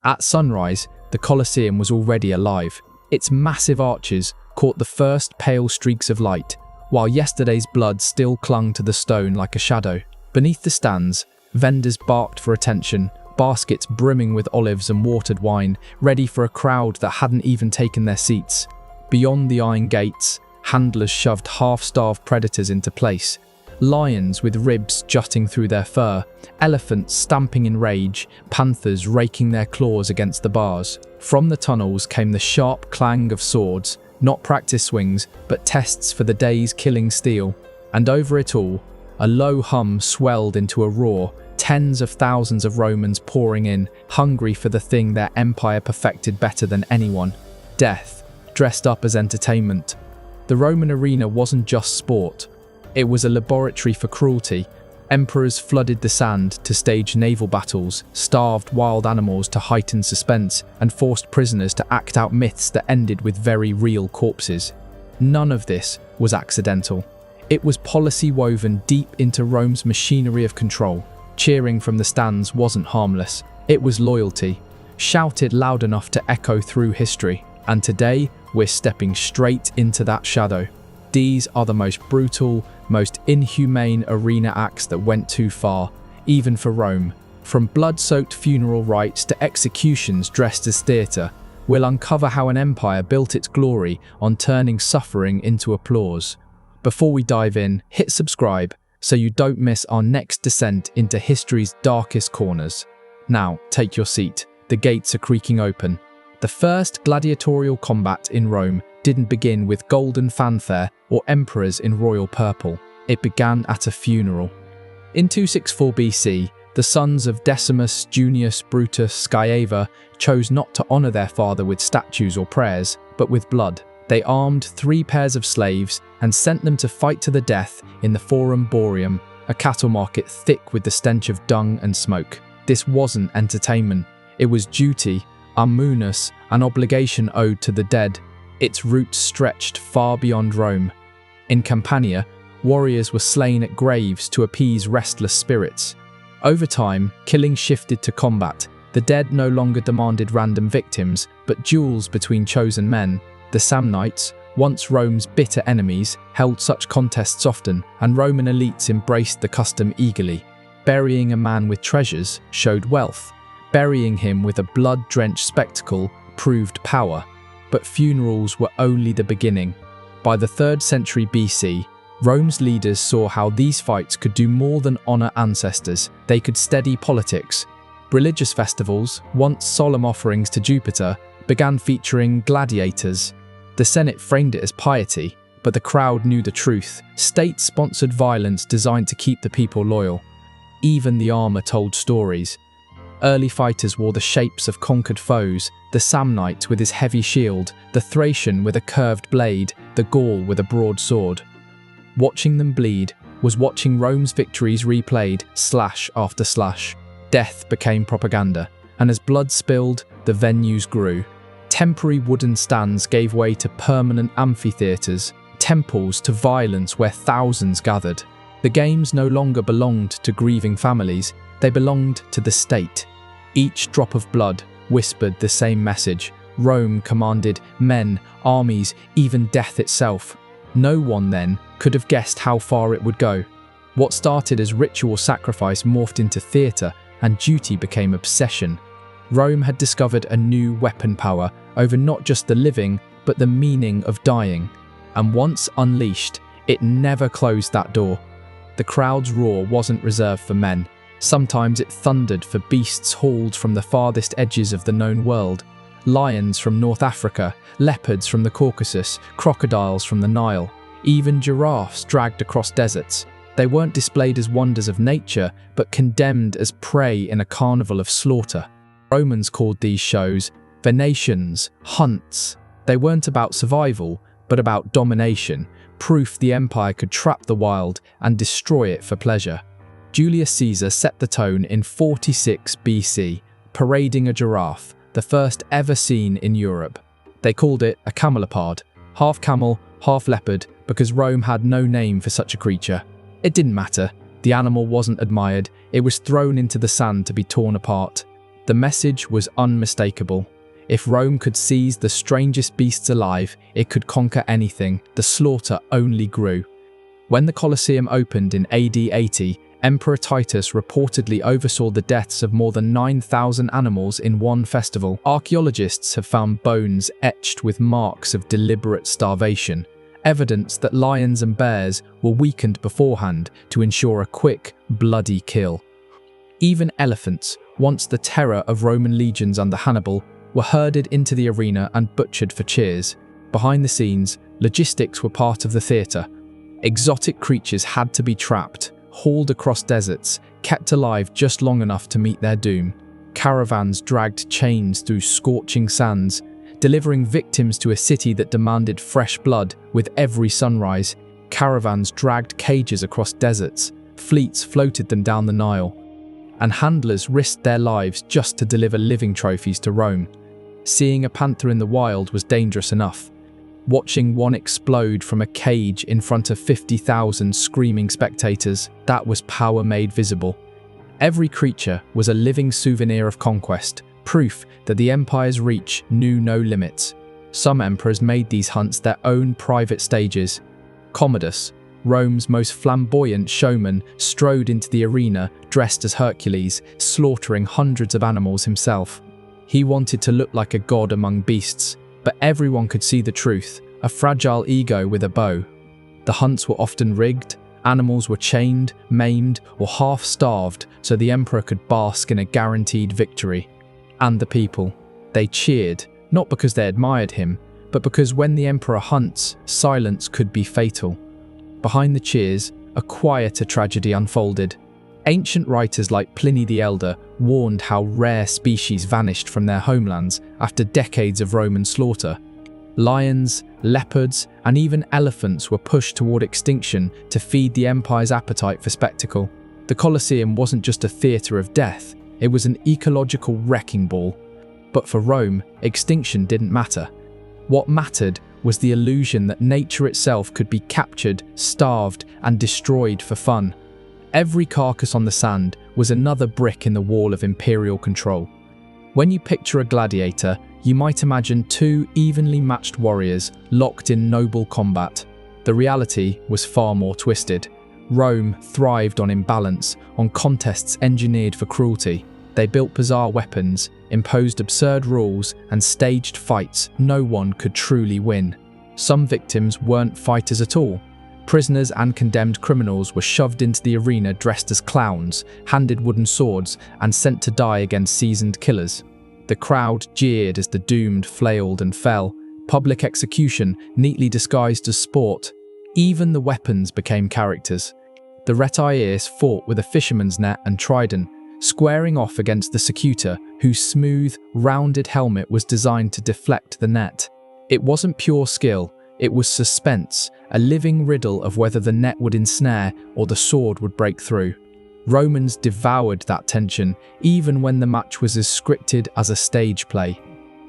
At sunrise, the Colosseum was already alive. Its massive arches caught the first pale streaks of light, while yesterday's blood still clung to the stone like a shadow. Beneath the stands, vendors barked for attention, baskets brimming with olives and watered wine, ready for a crowd that hadn't even taken their seats. Beyond the iron gates, handlers shoved half-starved predators into place. Lions with ribs jutting through their fur, elephants stamping in rage, panthers raking their claws against the bars. From the tunnels came the sharp clang of swords, not practice swings, but tests for the day's killing steel. And over it all, a low hum swelled into a roar, tens of thousands of Romans pouring in, hungry for the thing their empire perfected better than anyone: death, dressed up as entertainment. The Roman arena wasn't just sport. It was a laboratory for cruelty. Emperors flooded the sand to stage naval battles, starved wild animals to heighten suspense, and forced prisoners to act out myths that ended with very real corpses. None of this was accidental. It was policy woven deep into Rome's machinery of control. Cheering from the stands wasn't harmless. It was loyalty, shouted loud enough to echo through history. And today, we're stepping straight into that shadow. These are the most brutal, most inhumane arena acts that went too far, even for Rome. From blood-soaked funeral rites to executions dressed as theatre, we'll uncover how an empire built its glory on turning suffering into applause. Before we dive in, hit subscribe so you don't miss our next descent into history's darkest corners. Now, take your seat. The gates are creaking open. The first gladiatorial combat in Rome didn't begin with golden fanfare or emperors in royal purple. It began at a funeral. In 264 BC, the sons of Decimus, Junius, Brutus, Scaeva chose not to honour their father with statues or prayers, but with blood. They armed 3 pairs of slaves and sent them to fight to the death in the Forum Boarium, a cattle market thick with the stench of dung and smoke. This wasn't entertainment. It was duty, munus, an obligation owed to the dead. Its roots stretched far beyond Rome. In Campania, warriors were slain at graves to appease restless spirits. Over time, killing shifted to combat. The dead no longer demanded random victims, but duels between chosen men. The Samnites, once Rome's bitter enemies, held such contests often, and Roman elites embraced the custom eagerly. Burying a man with treasures showed wealth. Burying him with a blood-drenched spectacle proved power. But funerals were only the beginning. By the 3rd century BC, Rome's leaders saw how these fights could do more than honour ancestors. They could steady politics. Religious festivals, once solemn offerings to Jupiter, began featuring gladiators. The Senate framed it as piety, but the crowd knew the truth: state-sponsored violence designed to keep the people loyal. Even the armour told stories. Early fighters wore the shapes of conquered foes: the Samnite with his heavy shield, the Thracian with a curved blade, the Gaul with a broad sword. Watching them bleed was watching Rome's victories replayed, slash after slash. Death became propaganda, and as blood spilled, the venues grew. Temporary wooden stands gave way to permanent amphitheatres, temples to violence where thousands gathered. The games no longer belonged to grieving families, they belonged to the state. Each drop of blood whispered the same message. Rome commanded men, armies, even death itself. No one then could have guessed how far it would go. What started as ritual sacrifice morphed into theatre, and duty became obsession. Rome had discovered a new weapon power over not just the living, but the meaning of dying. And once unleashed, it never closed that door. The crowd's roar wasn't reserved for men. Sometimes it thundered for beasts hauled from the farthest edges of the known world. Lions from North Africa, leopards from the Caucasus, crocodiles from the Nile, even giraffes dragged across deserts. They weren't displayed as wonders of nature, but condemned as prey in a carnival of slaughter. Romans called these shows Venationes, hunts. They weren't about survival, but about domination, proof the empire could trap the wild and destroy it for pleasure. Julius Caesar set the tone in 46 BC, parading a giraffe, the first ever seen in Europe. They called it a camelopard, half camel, half leopard, because Rome had no name for such a creature. It didn't matter. The animal wasn't admired, it was thrown into the sand to be torn apart. The message was unmistakable. If Rome could seize the strangest beasts alive, it could conquer anything. The slaughter only grew. When the Colosseum opened in AD 80, Emperor Titus reportedly oversaw the deaths of more than 9,000 animals in one festival. Archaeologists have found bones etched with marks of deliberate starvation, evidence that lions and bears were weakened beforehand to ensure a quick, bloody kill. Even elephants, once the terror of Roman legions under Hannibal, were herded into the arena and butchered for cheers. Behind the scenes, logistics were part of the theatre. Exotic creatures had to be trapped, hauled across deserts, kept alive just long enough to meet their doom. Caravans dragged chains through scorching sands, delivering victims to a city that demanded fresh blood with every sunrise. Caravans dragged cages across deserts, fleets floated them down the Nile, and handlers risked their lives just to deliver living trophies to Rome. Seeing a panther in the wild was dangerous enough. Watching one explode from a cage in front of 50,000 screaming spectators, that was power made visible. Every creature was a living souvenir of conquest, proof that the empire's reach knew no limits. Some emperors made these hunts their own private stages. Commodus, Rome's most flamboyant showman, strode into the arena dressed as Hercules, slaughtering hundreds of animals himself. He wanted to look like a god among beasts, but everyone could see the truth, a fragile ego with a bow. The hunts were often rigged, animals were chained, maimed, or half-starved so the emperor could bask in a guaranteed victory. And the people, they cheered, not because they admired him, but because when the emperor hunts, silence could be fatal. Behind the cheers, a quieter tragedy unfolded. Ancient writers like Pliny the Elder warned how rare species vanished from their homelands after decades of Roman slaughter. Lions, leopards, and even elephants were pushed toward extinction to feed the empire's appetite for spectacle. The Colosseum wasn't just a theatre of death, it was an ecological wrecking ball. But for Rome, extinction didn't matter. What mattered was the illusion that nature itself could be captured, starved, and destroyed for fun. Every carcass on the sand was another brick in the wall of imperial control. When you picture a gladiator, you might imagine two evenly matched warriors locked in noble combat. The reality was far more twisted. Rome thrived on imbalance, on contests engineered for cruelty. They built bizarre weapons, imposed absurd rules, and staged fights no one could truly win. Some victims weren't fighters at all. Prisoners and condemned criminals were shoved into the arena dressed as clowns, handed wooden swords, and sent to die against seasoned killers. The crowd jeered as the doomed flailed and fell, public execution neatly disguised as sport. Even the weapons became characters. The retiaires fought with a fisherman's net and trident, squaring off against the secutor, whose smooth, rounded helmet was designed to deflect the net. It wasn't pure skill, it was suspense, a living riddle of whether the net would ensnare or the sword would break through. Romans devoured that tension, even when the match was as scripted as a stage play.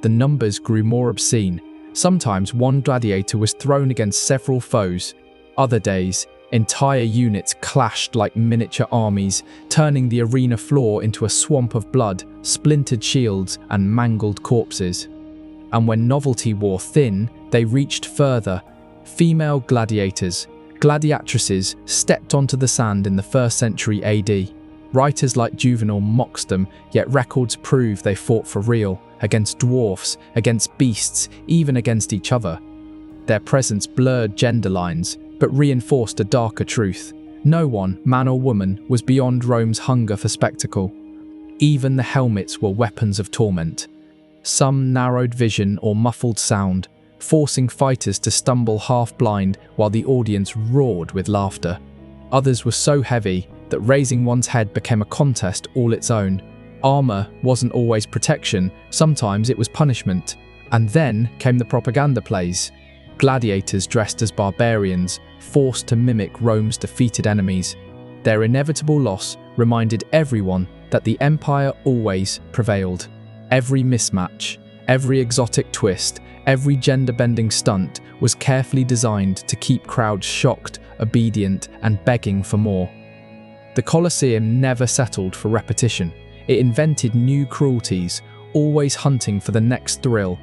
The numbers grew more obscene. Sometimes one gladiator was thrown against several foes. Other days, entire units clashed like miniature armies, turning the arena floor into a swamp of blood, splintered shields, and mangled corpses. And when novelty wore thin, they reached further. Female gladiators, gladiatresses, stepped onto the sand in the 1st century AD. Writers like Juvenal mocked them, yet records prove they fought for real, against dwarfs, against beasts, even against each other. Their presence blurred gender lines, but reinforced a darker truth. No one, man or woman, was beyond Rome's hunger for spectacle. Even the helmets were weapons of torment. Some narrowed vision or muffled sound, forcing fighters to stumble half-blind while the audience roared with laughter. Others were so heavy that raising one's head became a contest all its own. Armor wasn't always protection, sometimes it was punishment. And then came the propaganda plays. Gladiators dressed as barbarians, forced to mimic Rome's defeated enemies. Their inevitable loss reminded everyone that the empire always prevailed. Every mismatch, every exotic twist, every gender-bending stunt was carefully designed to keep crowds shocked, obedient, and begging for more. The Colosseum never settled for repetition. it invented new cruelties, always hunting for the next thrill.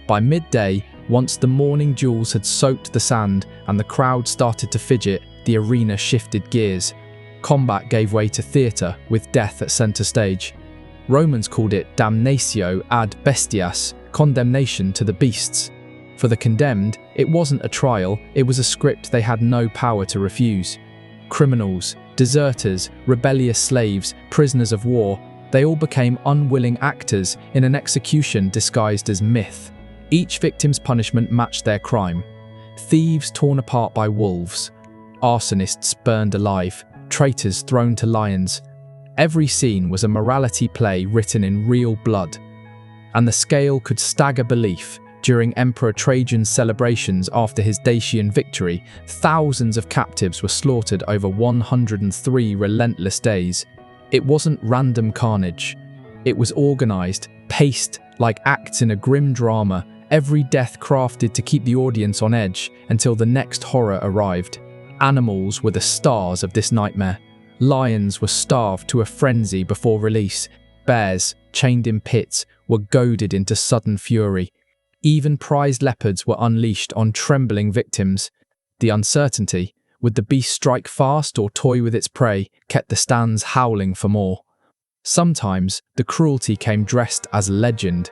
By midday, once the morning duels had soaked the sand and the crowd started to fidget, the arena shifted gears. Combat gave way to theatre, with death at centre stage. Romans called it damnatio ad bestias, condemnation to the beasts. For the condemned, it wasn't a trial, it was a script they had no power to refuse. Criminals, deserters, rebellious slaves, prisoners of war, they all became unwilling actors in an execution disguised as myth. Each victim's punishment matched their crime. Thieves torn apart by wolves, arsonists burned alive, traitors thrown to lions. Every scene was a morality play written in real blood. And the scale could stagger belief. During Emperor Trajan's celebrations after his Dacian victory, thousands of captives were slaughtered over 103 relentless days. It wasn't random carnage. It was organized, paced like acts in a grim drama, every death crafted to keep the audience on edge until the next horror arrived. Animals were the stars of this nightmare. Lions were starved to a frenzy before release. Bears, chained in pits, were goaded into sudden fury. Even prized leopards were unleashed on trembling victims. The uncertainty, would the beast strike fast or toy with its prey, kept the stands howling for more. Sometimes, the cruelty came dressed as legend.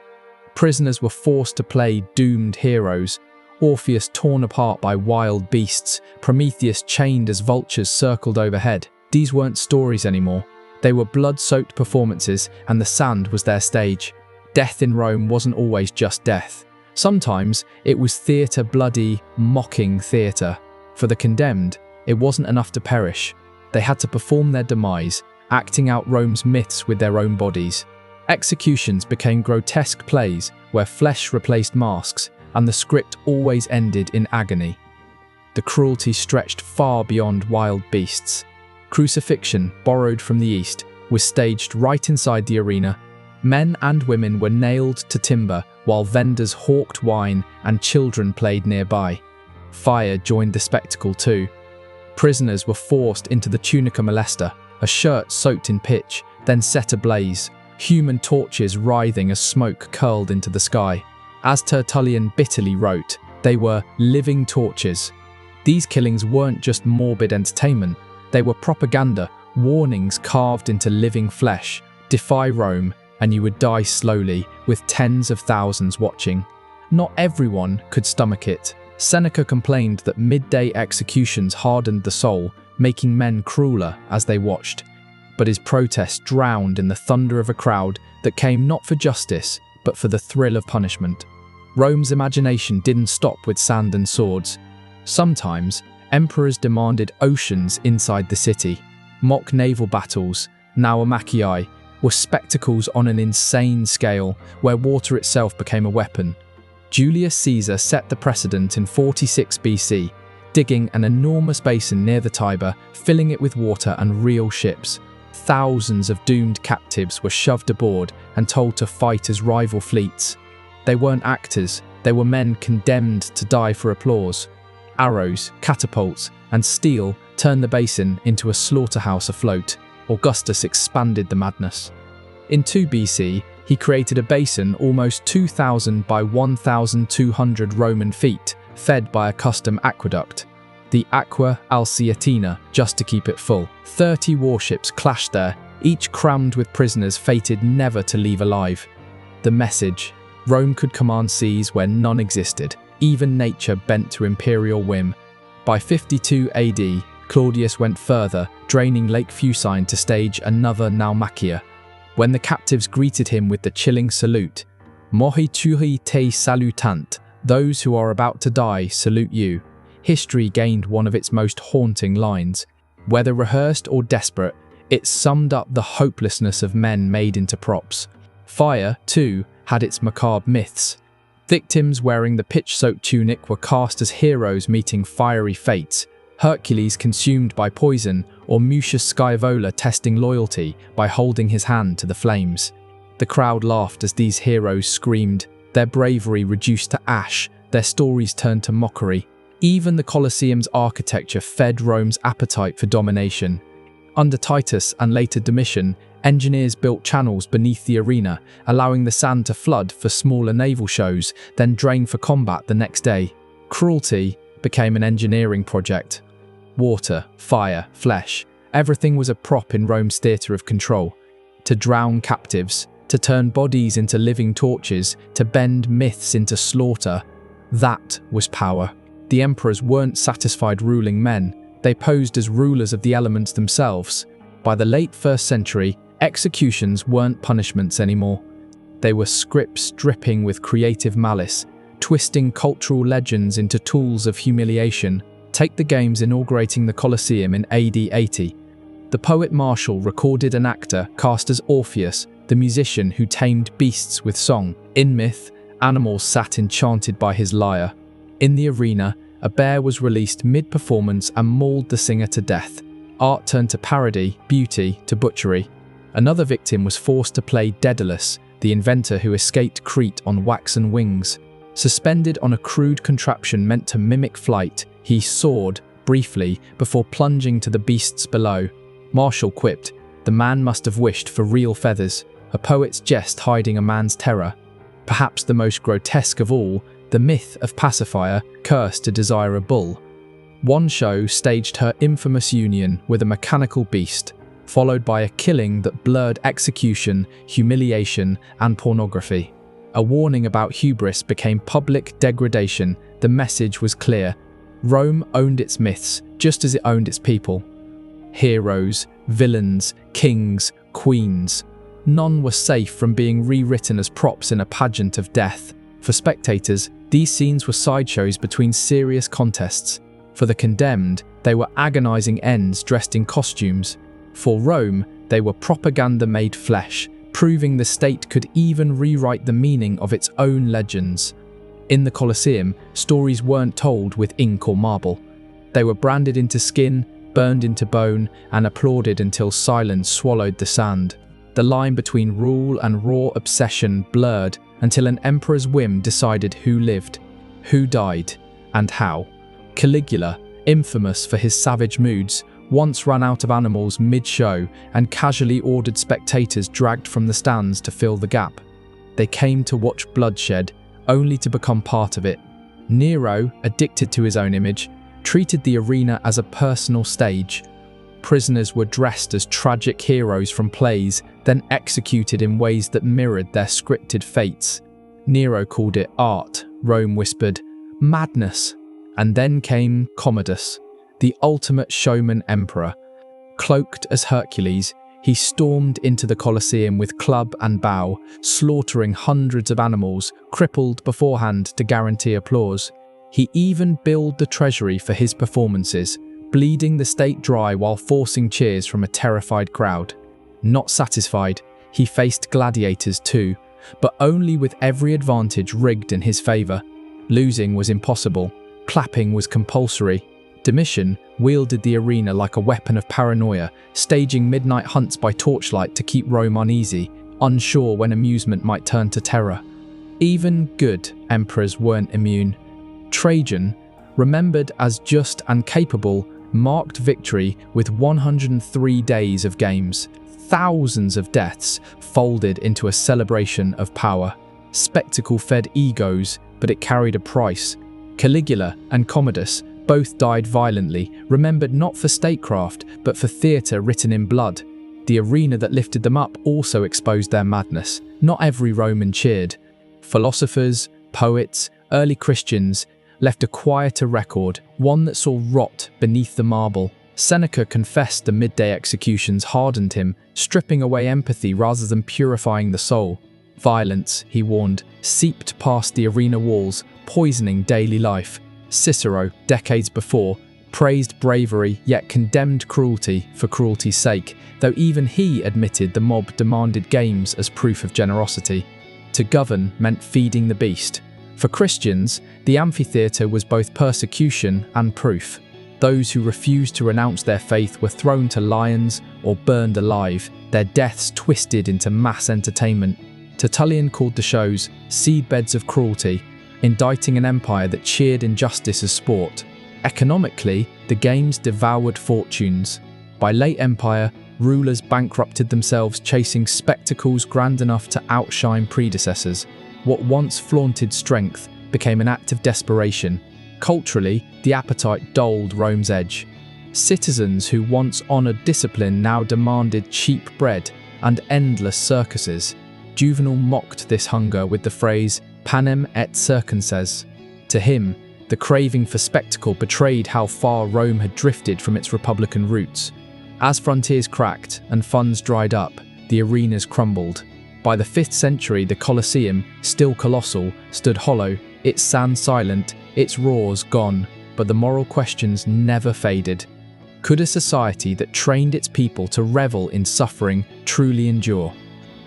Prisoners were forced to play doomed heroes, Orpheus torn apart by wild beasts, Prometheus chained as vultures circled overhead. These weren't stories anymore. They were blood-soaked performances, and the sand was their stage. Death in Rome wasn't always just death. Sometimes it was theatre, bloody, mocking theatre. For the condemned, it wasn't enough to perish. They had to perform their demise, acting out Rome's myths with their own bodies. Executions became grotesque plays where flesh replaced masks, and the script always ended in agony. The cruelty stretched far beyond wild beasts. Crucifixion, borrowed from the East, was staged right inside the arena. Men and women were nailed to timber while vendors hawked wine and children played nearby. Fire joined the spectacle too. Prisoners were forced into the tunica molesta, a shirt soaked in pitch, then set ablaze, human torches writhing as smoke curled into the sky. As Tertullian bitterly wrote, they were living torches. These killings weren't just morbid entertainment, they were propaganda, warnings carved into living flesh. Defy Rome, and you would die slowly, with tens of thousands watching. Not everyone could stomach it. Seneca complained that midday executions hardened the soul, making men crueler as they watched. But his protest drowned in the thunder of a crowd that came not for justice, but for the thrill of punishment. Rome's imagination didn't stop with sand and swords. Sometimes, emperors demanded oceans inside the city. Mock naval battles, naumachii, were spectacles on an insane scale where water itself became a weapon. Julius Caesar set the precedent in 46 BC, digging an enormous basin near the Tiber, filling it with water and real ships. Thousands of doomed captives were shoved aboard and told to fight as rival fleets. They weren't actors, they were men condemned to die for applause. Arrows, catapults, and steel turned the basin into a slaughterhouse afloat. Augustus expanded the madness. In 2 BC, he created a basin almost 2,000 by 1,200 Roman feet, fed by a custom aqueduct, the Aqua Alsiatina, just to keep it full. 30 warships clashed there, each crammed with prisoners fated never to leave alive. The message: Rome could command seas where none existed, even nature bent to imperial whim. By 52 AD, Claudius went further, draining Lake Fucine to stage another naumachia. When the captives greeted him with the chilling salute, "Morituri te salutant," those who are about to die salute you, history gained one of its most haunting lines. Whether rehearsed or desperate, it summed up the hopelessness of men made into props. Fire, too, had its macabre myths. Victims wearing the pitch-soaked tunic were cast as heroes meeting fiery fates. Hercules consumed by poison, or Mucius Scaevola testing loyalty by holding his hand to the flames. The crowd laughed as these heroes screamed, their bravery reduced to ash, their stories turned to mockery. Even the Colosseum's architecture fed Rome's appetite for domination. Under Titus and later Domitian, engineers built channels beneath the arena, allowing the sand to flood for smaller naval shows, then drain for combat the next day. Cruelty became an engineering project. Water, fire, flesh, everything was a prop in Rome's theatre of control. To drown captives, to turn bodies into living torches, to bend myths into slaughter, that was power. The emperors weren't satisfied ruling men, they posed as rulers of the elements themselves. By the late 1st century, executions weren't punishments anymore. They were scripts dripping with creative malice, twisting cultural legends into tools of humiliation. Take the games inaugurating the Colosseum in AD 80. The poet Martial recorded an actor cast as Orpheus, the musician who tamed beasts with song. In myth, animals sat enchanted by his lyre. In the arena, a bear was released mid-performance and mauled the singer to death. Art turned to parody, beauty to butchery. Another victim was forced to play Daedalus, the inventor who escaped Crete on waxen wings. Suspended on a crude contraption meant to mimic flight, he soared, briefly, before plunging to the beasts below. Martial quipped, "The man must have wished for real feathers," a poet's jest hiding a man's terror. Perhaps the most grotesque of all, the myth of Pacifier, cursed to desire a bull. One show staged her infamous union with a mechanical beast, followed by a killing that blurred execution, humiliation, and pornography. A warning about hubris became public degradation. The message was clear. Rome owned its myths, just as it owned its people. Heroes, villains, kings, queens. None were safe from being rewritten as props in a pageant of death. For spectators, these scenes were sideshows between serious contests. For the condemned, they were agonizing ends dressed in costumes. For Rome, they were propaganda made flesh, proving the state could even rewrite the meaning of its own legends. In the Colosseum, stories weren't told with ink or marble. They were branded into skin, burned into bone, and applauded until silence swallowed the sand. The line between rule and raw obsession blurred until an emperor's whim decided who lived, who died, and how. Caligula, infamous for his savage moods, once ran out of animals mid-show and casually ordered spectators dragged from the stands to fill the gap. They came to watch bloodshed, only to become part of it. Nero, addicted to his own image, treated the arena as a personal stage. Prisoners were dressed as tragic heroes from plays, then executed in ways that mirrored their scripted fates. Nero called it art, Rome whispered, madness. And then came Commodus, the ultimate showman emperor. Cloaked as Hercules, he stormed into the Colosseum with club and bow, slaughtering hundreds of animals, crippled beforehand to guarantee applause. He even billed the treasury for his performances, bleeding the state dry while forcing cheers from a terrified crowd. Not satisfied, he faced gladiators too, but only with every advantage rigged in his favour. Losing was impossible, clapping was compulsory. Domitian wielded the arena like a weapon of paranoia, staging midnight hunts by torchlight to keep Rome uneasy, unsure when amusement might turn to terror. Even good emperors weren't immune. Trajan, remembered as just and capable, marked victory with 103 days of games. Thousands of deaths folded into a celebration of power. Spectacle fed egos, but it carried a price. Caligula and Commodus both died violently, remembered not for statecraft, but for theatre written in blood. The arena that lifted them up also exposed their madness. Not every Roman cheered. Philosophers, poets, early Christians left a quieter record, one that saw rot beneath the marble. Seneca confessed the midday executions hardened him, stripping away empathy rather than purifying the soul. Violence, he warned, seeped past the arena walls, poisoning daily life. Cicero, decades before, praised bravery yet condemned cruelty for cruelty's sake, though even he admitted the mob demanded games as proof of generosity. To govern meant feeding the beast. For Christians, the amphitheatre was both persecution and proof. Those who refused to renounce their faith were thrown to lions or burned alive, their deaths twisted into mass entertainment. Tertullian called the shows seedbeds of cruelty, indicting an empire that cheered injustice as sport. Economically, the games devoured fortunes. By late empire, rulers bankrupted themselves chasing spectacles grand enough to outshine predecessors. What once flaunted strength became an act of desperation. Culturally, the appetite dulled Rome's edge. Citizens who once honoured discipline now demanded cheap bread and endless circuses. Juvenal mocked this hunger with the phrase panem et circenses. To him, the craving for spectacle betrayed how far Rome had drifted from its republican roots. As frontiers cracked and funds dried up, the arenas crumbled. By the 5th century, the Colosseum, still colossal, stood hollow, its sand silent, its roars gone, but the moral questions never faded. Could a society that trained its people to revel in suffering truly endure?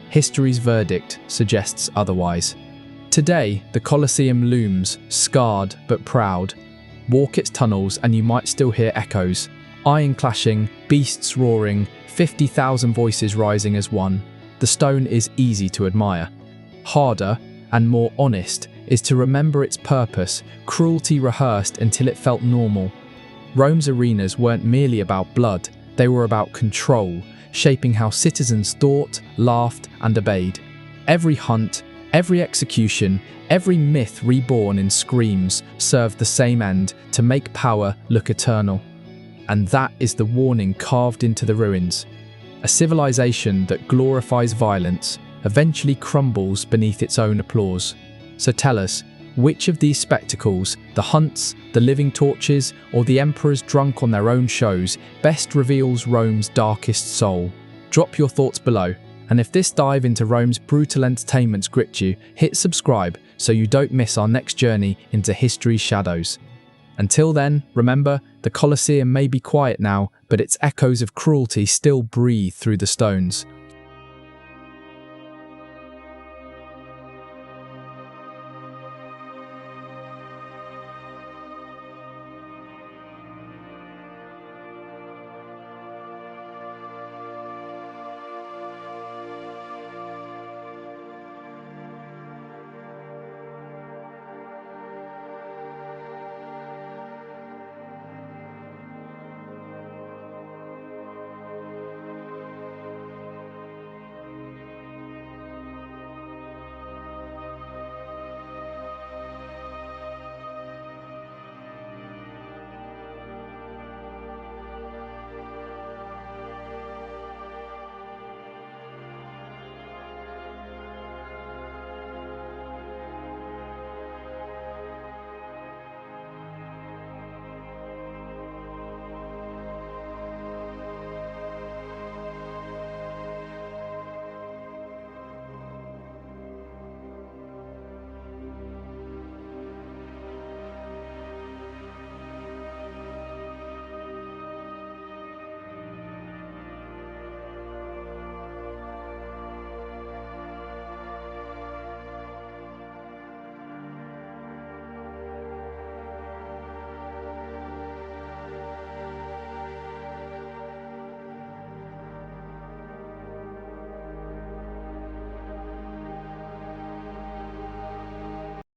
History's verdict suggests otherwise. Today, the Colosseum looms, scarred but proud. Walk its tunnels and you might still hear echoes. Iron clashing, beasts roaring, 50,000 voices rising as one. The stone is easy to admire. Harder, and more honest, is to remember its purpose, cruelty rehearsed until it felt normal. Rome's arenas weren't merely about blood, they were about control, shaping how citizens thought, laughed, and obeyed. Every hunt, every execution, every myth reborn in screams served the same end, to make power look eternal. And that is the warning carved into the ruins. A civilization that glorifies violence eventually crumbles beneath its own applause. So tell us, which of these spectacles, the hunts, the living torches, or the emperors drunk on their own shows, best reveals Rome's darkest soul? Drop your thoughts below, and if this dive into Rome's brutal entertainments gripped you, hit subscribe so you don't miss our next journey into history's shadows. Until then, remember, the Colosseum may be quiet now, but its echoes of cruelty still breathe through the stones.